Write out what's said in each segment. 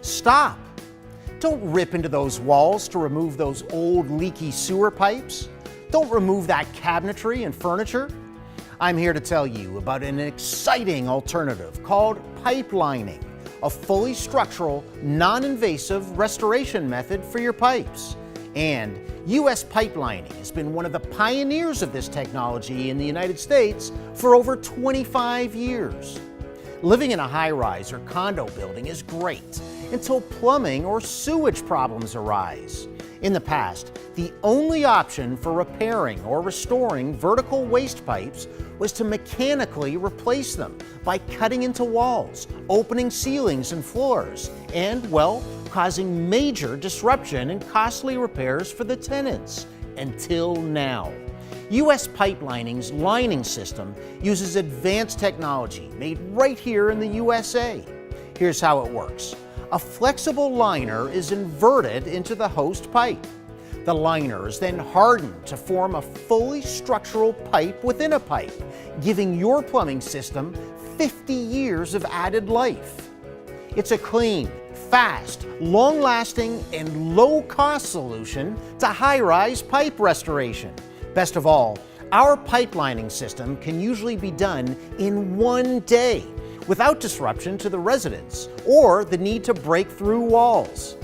stop. Don't rip into those walls to remove those old leaky sewer pipes. Don't remove that cabinetry and furniture. I'm here to tell you about an exciting alternative called pipelining, a fully structural, non-invasive restoration method for your pipes. And U.S. Pipelining has been one of the pioneers of this technology in the United States for over 25 years. Living in a high-rise or condo building is great until plumbing or sewage problems arise. In the past, the only option for repairing or restoring vertical waste pipes was to mechanically replace them by cutting into walls, opening ceilings and floors, and, well, causing major disruption and costly repairs for the tenants. Until now. U.S. Pipelining's lining system uses advanced technology made right here in the USA. Here's how it works. A flexible liner is inverted into the host pipe. The liner is then hardened to form a fully structural pipe within a pipe, giving your plumbing system 50 years of added life. It's a clean, fast, long-lasting, and low-cost solution to high-rise pipe restoration. Best of all, our pipelining system can usually be done in one day without disruption to the residents or the need to break through walls.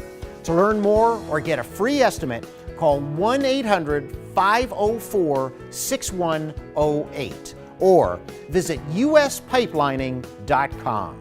To learn more or get a free estimate, call 1-800-504-6108 or visit uspipelining.com.